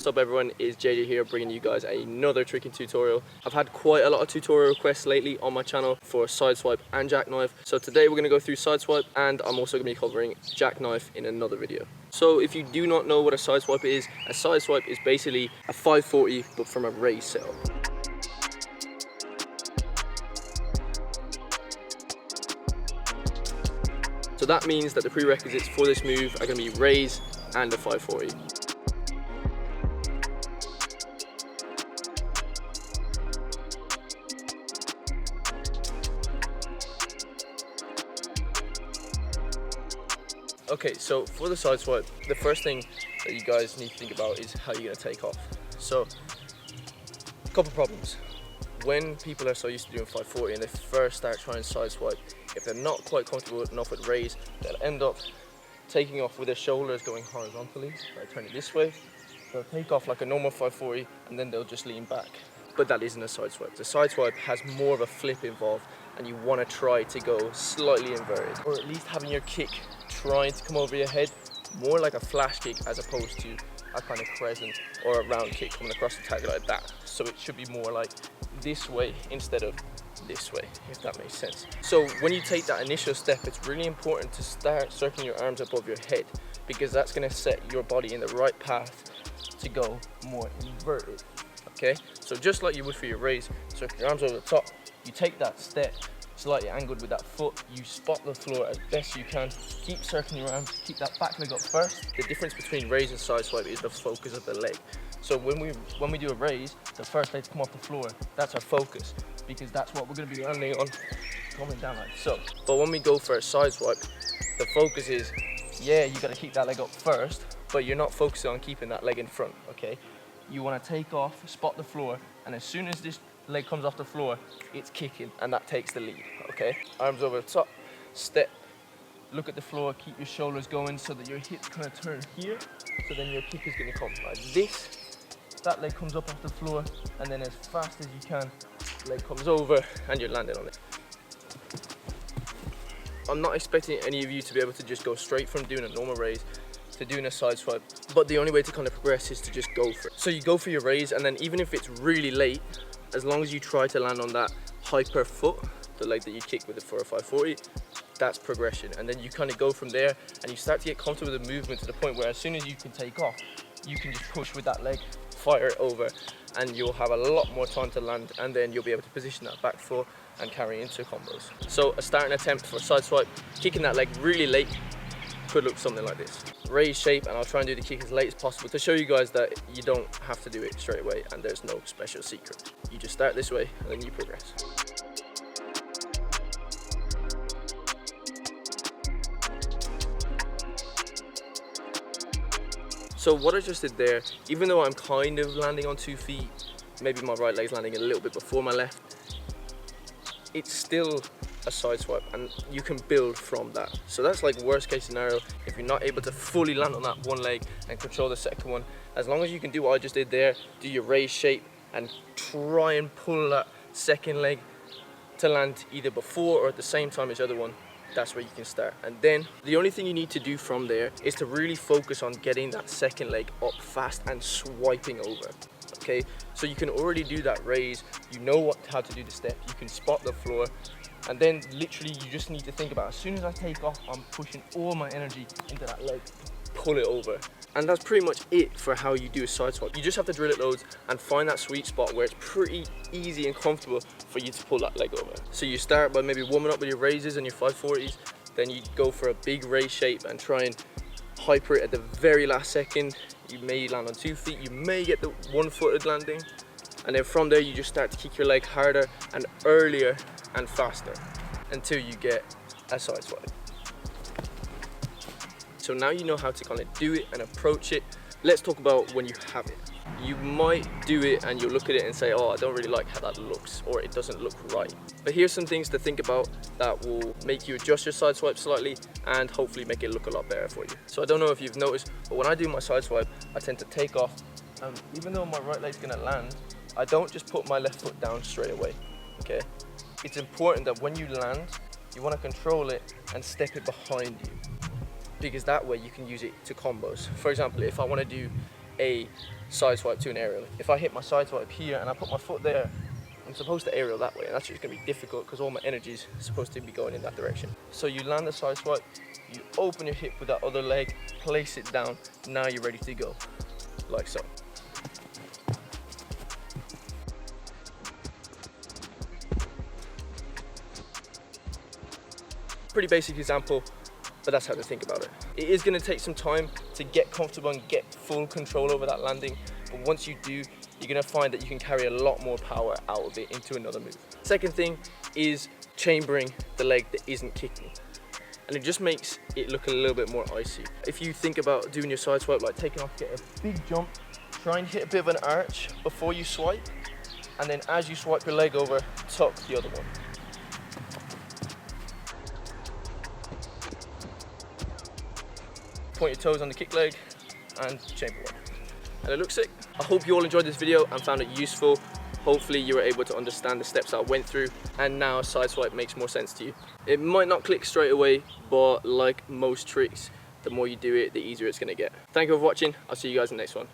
up everyone, it's JJ here bringing you guys another tricking tutorial. I've had quite a lot of tutorial requests lately on my channel for sideswipe and jackknife. So today we're going to go through sideswipe, and I'm also going to be covering jackknife in another video. So if you do not know what a sideswipe is basically a 540 but from a raised setup. So that means that the prerequisites for this move are going to be raise and a 540. Okay, so for the sideswipe, the first thing that you guys need to think about is how you're going to take off. So, a couple problems. When people are so used to doing 540 and they first start trying sideswipe, if they're not quite comfortable enough with raise, they'll end up taking off with their shoulders going horizontally. So I turn it this way, they'll take off like a normal 540 and then they'll just lean back. But that isn't a sideswipe. The sideswipe has more of a flip involved, and you want to try to go slightly inverted, or at least having your kick trying to come over your head, more like a flash kick as opposed to a kind of crescent or a round kick coming across the target like that. So it should be more like this way instead of this way, if that makes sense. So when you take that initial step, it's really important to start circling your arms above your head, because that's going to set your body in the right path to go more inverted. Okay, so just like you would for your raise, circle your arms over the top, you take that step slightly angled with that foot, you spot the floor as best you can, keep circling your arms, keep that back leg up first. The difference between raise and sideswipe is the focus of the leg. So when we do a raise, the first leg to come off the floor, that's our focus, because that's what we're going to be landing on, coming down like so. But when we go for a sideswipe, the focus is, yeah, you got to keep that leg up first, but you're not focusing on keeping that leg in front, okay? You want to take off, spot the floor, and as soon as this leg comes off the floor, it's kicking, and that takes the lead, okay? Arms over the top, step, look at the floor, keep your shoulders going so that your hips kind of turn here, so then your kick is going to come like this. That leg comes up off the floor, and then as fast as you can, leg comes over, and you're landing on it. I'm not expecting any of you to be able to just go straight from doing a normal raise to doing a sideswipe, but the only way to kind of progress is to just go for it. So you go for your raise, and then even if it's really late, as long as you try to land on that hyper foot, the leg that you kick with it for a 540, that's progression. And then you kind of go from there, and you start to get comfortable with the movement to the point where as soon as you can take off, you can just push with that leg, fire it over, and you'll have a lot more time to land, and then you'll be able to position that back foot and carry into combos. So a starting attempt for sideswipe, kicking that leg really late, could look something like this. Raise shape, and I'll try and do the kick as late as possible to show you guys that you don't have to do it straight away and there's no special secret. You just start this way and then you progress. So what I just did there, even though I'm kind of landing on 2 feet, maybe my right leg's landing a little bit before my left, it's still a sideswipe, and you can build from that. So that's like worst case scenario if you're not able to fully land on that one leg and control the second one. As long as you can do what I just did there, do your raise shape and try and pull that second leg to land either before or at the same time as the other one, that's where you can start. And then the only thing you need to do from there is to really focus on getting that second leg up fast and swiping over. Okay, so you can already do that raise, you know how to do the step, you can spot the floor, and then literally you just need to think about, as soon as I take off, I'm pushing all my energy into that leg, pull it over. And that's pretty much it for how you do a sideswipe. You just have to drill it loads and find that sweet spot where it's pretty easy and comfortable for you to pull that leg over. So you start by maybe warming up with your raises and your 540s, then you go for a big raise shape and try and hyper it at the very last second. You may land on 2 feet, you may get the one-footed landing, and then from there you just start to kick your leg harder and earlier and faster until you get a sideswipe. So now you know how to kind of do it and approach it. Let's talk about when you have it. You might do it and you'll look at it and say, oh, I don't really like how that looks, or it doesn't look right. But here's some things to think about that will make you adjust your sideswipe slightly and hopefully make it look a lot better for you. So I don't know if you've noticed, but when I do my sideswipe, I tend to take off, and even though my right leg's gonna land, I don't just put my left foot down straight away, okay? It's important that when you land, you wanna control it and step it behind you, because that way you can use it to combos. For example, if I wanna do a side swipe to an aerial. If I hit my side swipe here and I put my foot there, I'm supposed to aerial that way, and that's just going to be difficult because all my energy is supposed to be going in that direction. So you land the side swipe, you open your hip with that other leg, place it down, now you're ready to go, like so. Pretty basic example, but that's how to think about it. It is going to take some time to get comfortable and get full control over that landing, but once you do, you're going to find that you can carry a lot more power out of it into another move. Second thing is chambering the leg that isn't kicking, and it just makes it look a little bit more icy. If you think about doing your side swipe, like taking off, get a big jump, try and hit a bit of an arch before you swipe, and then as you swipe your leg over, tuck the other one. Point your toes on the kick leg and chamber one. And it looks sick. I hope you all enjoyed this video and found it useful. Hopefully you were able to understand the steps that I went through, and now side swipe makes more sense to you. It might not click straight away, but like most tricks, the more you do it, the easier it's gonna get. Thank you for watching. I'll see you guys in the next one.